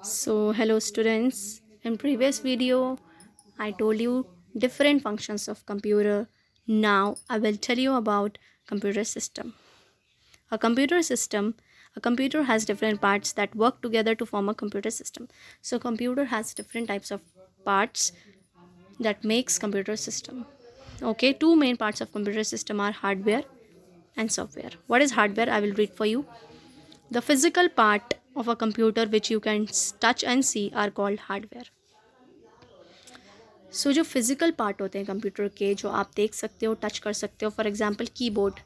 So hello students, in previous video I told you different functions of computer. Now I will tell you about computer system. A computer system, a computer has different parts that work together to form a computer system. So computer has different types of parts that makes computer system. Okay, two main parts of computer system are hardware and software. What is hardware? I will read for you. The physical part of a computer which you can touch and see are called hardware. जो physical part होते हैं computer के, जो आप देख सकते हो, touch कर सकते हो, फॉर एग्जांपल कीबोर्ड,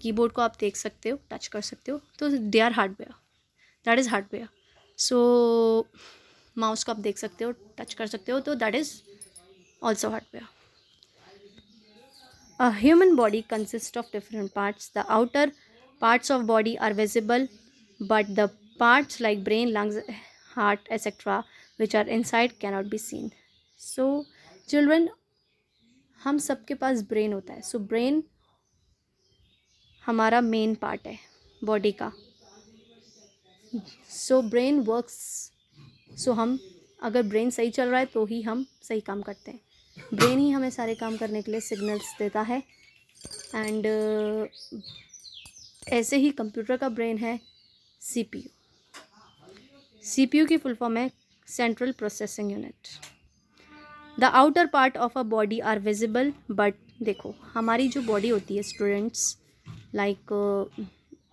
कीबोर्ड को आप देख सकते हो, टच कर सकते हो, तो they are hardware, that is hardware. So mouse को आप देख सकते हो, टच कर सकते हो, तो that is also hardware. A human body consists of different parts. The outer parts of body are visible, but the parts like brain, lungs, heart, etc., which are inside cannot be seen. So, children, हम सबके पास brain होता है. So brain हमारा main part है body का. So brain works. सो हम अगर brain सही चल रहा है तो ही हम सही काम करते हैं. ब्रेन ही हमें सारे काम करने के लिए सिग्नल्स देता है. एंड ऐसे ही कंप्यूटर का ब्रेन है सीपीयू. सीपीयू की फुल फॉर्म है central processing unit. The outer part of a body are visible, but देखो हमारी जो बॉडी होती है स्टूडेंट्स, लाइक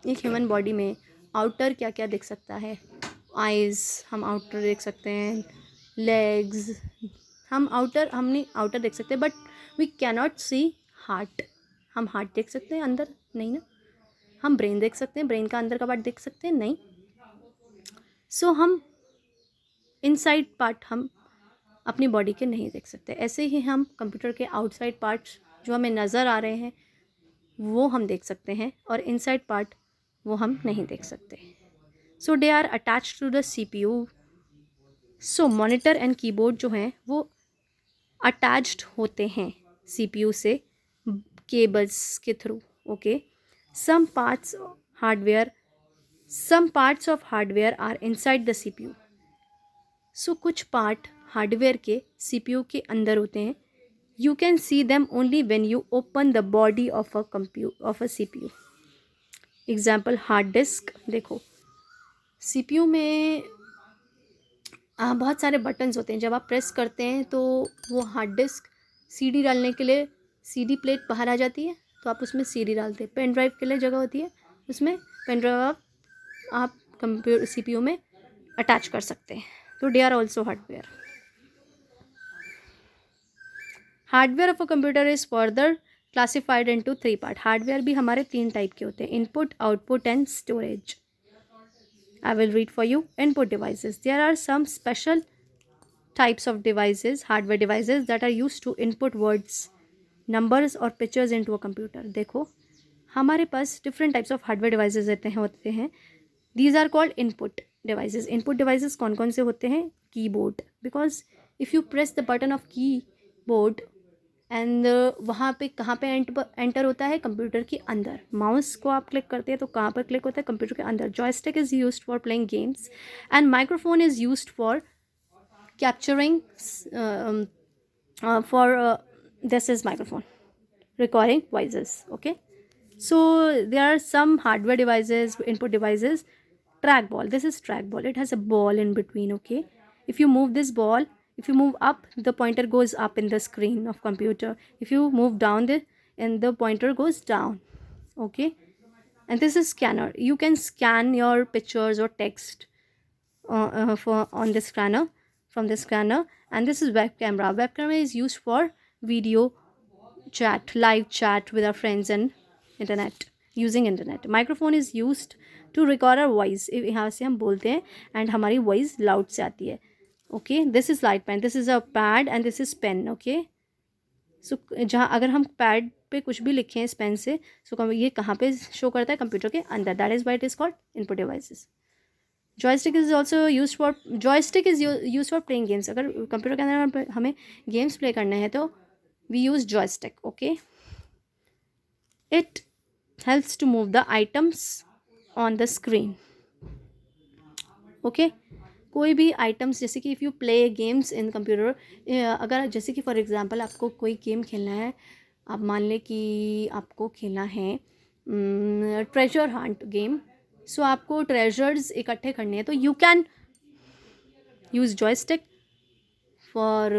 एक ह्यूमन बॉडी में आउटर क्या क्या दिख सकता है. आइज़ हम आउटर देख सकते हैं, लेग्स हमने आउटर देख सकते हैं, but we cannot see heart. हम हार्ट देख सकते हैं अंदर नहीं ना. हम ब्रेन देख सकते हैं, ब्रेन का अंदर का पार्ट देख सकते हैं नहीं. सो हम इनसाइड पार्ट हम अपनी बॉडी के नहीं देख सकते. ऐसे ही हम कंप्यूटर के आउटसाइड पार्ट्स जो हमें नज़र आ रहे हैं वो हम देख सकते हैं, और इनसाइड पार्ट वो हम नहीं देख सकते. So they are attach to the CPU. So monitor and keyboard जो हैं वो अटैच्ड होते हैं सीपीयू से केबल्स के through. Okay, some parts hardware some parts of hardware are inside the CPU. So कुछ पार्ट हार्डवेयर के सीपीयू के अंदर होते हैं. You can see them only when you open the body of a CPU. Example hard disk. देखो CPU में बहुत सारे बटन्स होते हैं. जब आप प्रेस करते हैं तो वो हार्ड डिस्क सीडी डालने के लिए सीडी प्लेट बाहर आ जाती है, तो आप उसमें सीडी डालते हैं. पेन ड्राइव के लिए जगह होती है, उसमें पेन ड्राइव आप कंप्यूटर सीपीयू में अटैच कर सकते हैं. तो they are also hardware. Hardware of a computer is further classified into three part. हार्डवेयर भी हमारे तीन टाइप के होते हैं: input, output and storage. I will read for you. Input devices. There are some special types of devices, hardware devices, that are used to input words, numbers or pictures into a computer. देखो हमारे पास different types of hardware devices होते हैं. These are called input devices. Input devices कौन कौन से होते हैं? Keyboard. Because if you press the button of keyboard and वहाँ पे कहाँ पे एंटर होता है? कंप्यूटर के अंदर. माउस को आप क्लिक करते हैं तो कहाँ पर क्लिक होता है? कंप्यूटर के अंदर. Joystick is used for playing games and microphone is used for capturing for this is microphone recording voices. Okay, so there are some hardware devices, input devices. Trackball. This is trackball. It has a ball in between. Okay, if you move this ball, if you move up, the pointer goes up in the screen of computer. If you move down, the pointer goes down. Okay, and this is scanner. You can scan your pictures or text for on the scanner, from the scanner. And this is web camera. Web camera is used for video chat, live chat with our friends and internet, using internet. Microphone is used to record our voice. यहाँ से हम बोलते हैं and हमारी voice loud से आती है. Okay, this is light pen. This is a pad and this is pen. Okay, so जहाँ अगर हम पैड पे कुछ भी लिखें इस पेन से, so ये कहाँ पे शो करता है? कंप्यूटर के अंदर. That is why it is called input devices. Joystick is also use for playing games. अगर कंप्यूटर के अंदर हमें गेम्स प्ले करने हैं तो we use joystick. Okay, it helps to move the items on the screen. Okay, कोई भी आइटम्स, जैसे कि if you play games in computer, अगर जैसे कि फॉर एग्जांपल आपको कोई गेम खेलना है, आप मान लें कि आपको खेलना है ट्रेजर हंट गेम, सो आपको ट्रेजर्स इकट्ठे करने हैं, तो you can use joystick for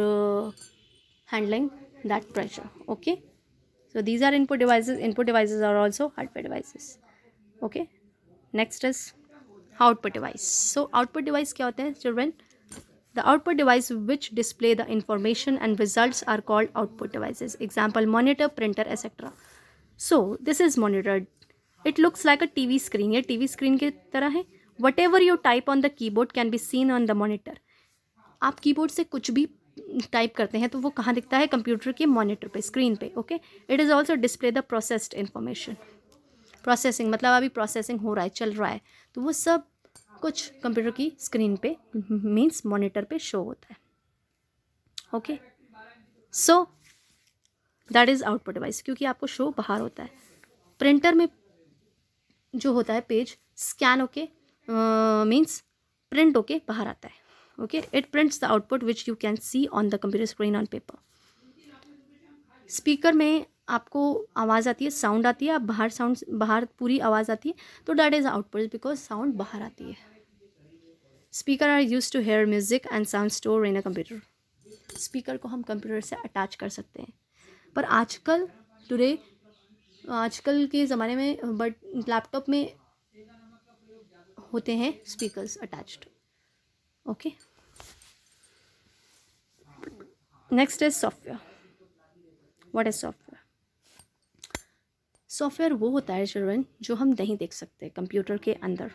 handling that treasure. Okay, so these are input devices are also hardware devices. Okay, next is output device. So output device क्या होते हैं children? The output device which display the information and results are called output devices. Example, monitor, printer, etc. So this is monitor. It looks like a TV screen. ये TV screen की तरह है. Whatever you type on the keyboard can be seen on the monitor. आप keyboard से कुछ भी type करते हैं तो वो कहाँ दिखता है? कंप्यूटर के मॉनिटर पे, स्क्रीन पे. Okay, it is also display the processed information. Processing मतलब अभी प्रोसेसिंग हो रहा है, चल रहा है, तो वो सब कुछ कंप्यूटर की स्क्रीन पे मीन्स मॉनिटर पे शो होता है. Okay, so that is output device, क्योंकि आपको शो बाहर होता है. प्रिंटर में जो होता है पेज स्कैन होके मीन्स प्रिंट होके बाहर आता है. Okay, it prints the output which you can see on the computer screen on paper. Speaker में आपको आवाज़ आती है, साउंड आती है, आप बाहर पूरी आवाज़ आती है, तो that is output because sound बाहर आती है. Speaker are use to hear music and sound store in a computer. Speaker को हम कंप्यूटर से अटैच कर सकते हैं, पर आजकल के ज़माने में बट लैपटॉप में होते हैं speakers attached. Okay, next is software. What is software? Software वो होता है चिल्ड्रन जो हम नहीं देख सकते कंप्यूटर के अंदर.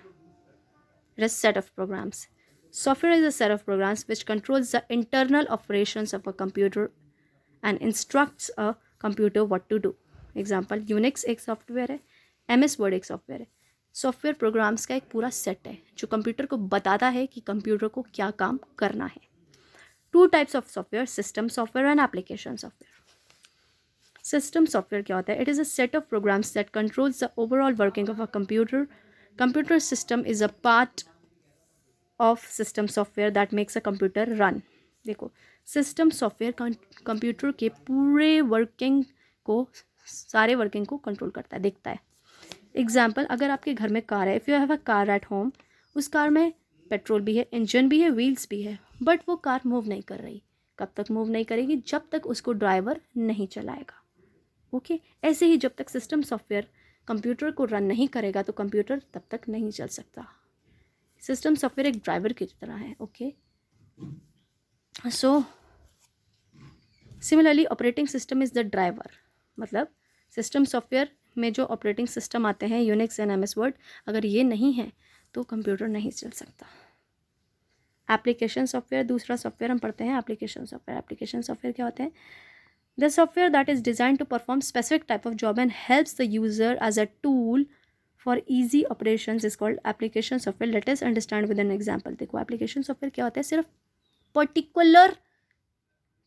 It is set of programs. Software is a set of programs which controls the internal operations of a computer and instructs a computer what to do. Example, Unix एक सॉफ्टवेयर है, MS word एक software है. Software programs का एक पूरा set है जो computer को बताता है कि कंप्यूटर को क्या काम करना है. Two types of software, system software and application software. System software क्या होता है? It is a set of programmes that controls the overall working of a computer. Computer system is a part of system software that makes a computer run. देखो, system software computer के सारे working को control करता है, देखता है. Example, अगर आपके घर में कार है, if you have a car at home, उस कार में पेट्रोल भी है, इंजन भी है, व्हील्स भी है, बट वो कार मूव नहीं कर रही. कब तक मूव नहीं करेगी? जब तक उसको ड्राइवर नहीं चलाएगा. ओके, ऐसे ही जब तक सिस्टम सॉफ्टवेयर कंप्यूटर को रन नहीं करेगा तो कंप्यूटर तब तक नहीं चल सकता. सिस्टम सॉफ्टवेयर एक ड्राइवर की तरह है. Okay, so similarly operating system is the driver. मतलब सिस्टम सॉफ्टवेयर में जो ऑपरेटिंग सिस्टम आते हैं यूनिक्स एंड MS वर्ड, अगर ये नहीं है तो कंप्यूटर नहीं चल सकता. एप्लीकेशन सॉफ्टवेयर दूसरा सॉफ्टवेयर हम पढ़ते हैं. एप्लीकेशन सॉफ्टवेयर क्या होते हैं? The software that is design to perform specific type of job and helps the user as a tool for easy operations is called application software. Let us understand with an example. देखो, application software क्या होता है? सिर्फ particular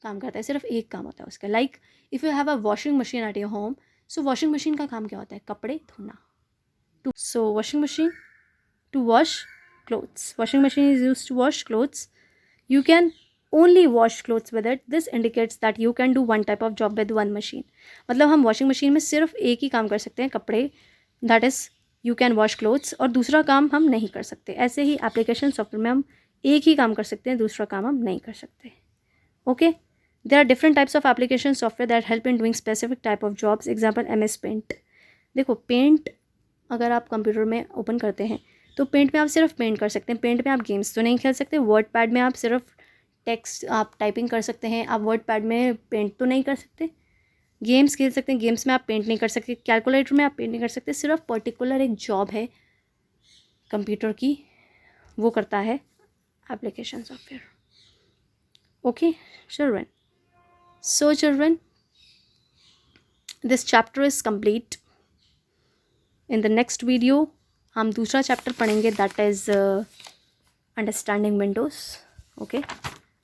काम करता है, सिर्फ एक काम होता है उसका. Like if you have a washing machine at your home, so washing machine का काम क्या होता है? कपड़े धोना. So washing machine to wash clothes. Washing machine is used to wash clothes. You can only wash clothes with it. This indicates that you can do one type of job with one machine. मतलब हम washing machine में सिर्फ एक ही काम कर सकते हैं, कपड़े, that is you can wash clothes, और दूसरा काम हम नहीं कर सकते. ऐसे ही एप्लीकेशन सॉफ्टवेयर में हम एक ही काम कर सकते हैं, दूसरा काम हम नहीं कर सकते. Okay, there are different types of application software that help in doing specific type of jobs. Example, MS paint. देखो, पेंट अगर आप कंप्यूटर में ओपन करते हैं तो पेंट में आप सिर्फ पेंट कर सकते हैं. पेंट में आप गेम्स तो नहीं खेल सकते. वर्ड पैड में आप सिर्फ टेक्स्ट आप टाइपिंग कर सकते हैं. आप वर्ड पैड में पेंट तो नहीं कर सकते. गेम्स खेल सकते हैं, गेम्स में आप पेंट नहीं कर सकते. कैलकुलेटर में आप पेंट नहीं कर सकते. सिर्फ पर्टिकुलर एक जॉब है कंप्यूटर की, वो करता है application software. Okay children, so children, this chapter is complete. In the next video हम दूसरा चैप्टर पढ़ेंगे, that is understanding Windows. Okay,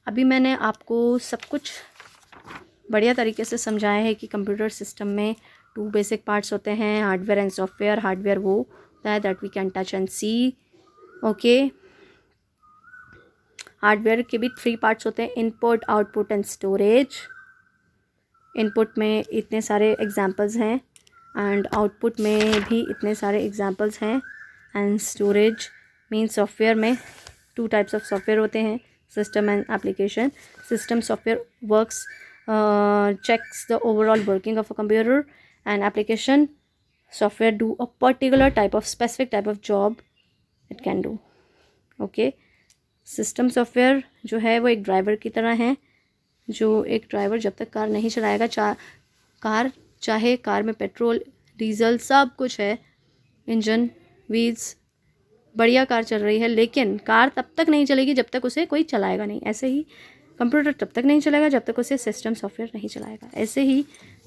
अभी मैंने आपको सब कुछ बढ़िया तरीके से समझाया है कि कंप्यूटर सिस्टम में 2 बेसिक पार्ट्स होते हैं, हार्डवेयर एंड सॉफ्टवेयर. हार्डवेयर वो होता है that we can touch and see. Okay, hardware के भी 3 पार्ट्स होते हैं, input, output and storage. Input में इतने सारे एग्जांपल्स हैं एंड आउटपुट में भी इतने सारे एग्जांपल्स हैं एंड स्टोरेज मीन सॉफ्टवेयर में 2 टाइप्स ऑफ सॉफ्टवेयर होते हैं, system and application. System software works checks the overall working of a computer, and application software do a particular type of specific type of job it can do. Okay, system software जो है वो एक driver की तरह है, जो एक driver जब तक कार नहीं चलाएगा, चाहे कार में पेट्रोल डीजल सब कुछ है, इंजन व्हील्स, बढ़िया कार चल रही है, लेकिन कार तब तक नहीं चलेगी जब तक उसे कोई चलाएगा नहीं। ऐसे ही कंप्यूटर तब तक नहीं चलेगा जब तक उसे सिस्टम सॉफ्टवेयर नहीं चलाएगा। ऐसे ही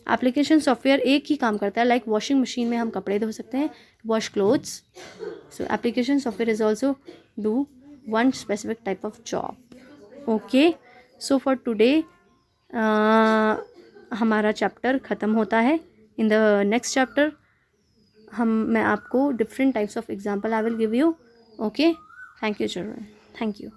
एप्लीकेशन सॉफ्टवेयर एक ही काम करता है, लाइक वॉशिंग मशीन में हम कपड़े धो सकते हैं, wash clothes. So application software is also do one specific type of job. Okay, so for today हमारा चैप्टर ख़त्म होता है। इन द नेक्स्ट चैप्टर मैं आपको different types of example I will give you. Okay, thank you children, thank you.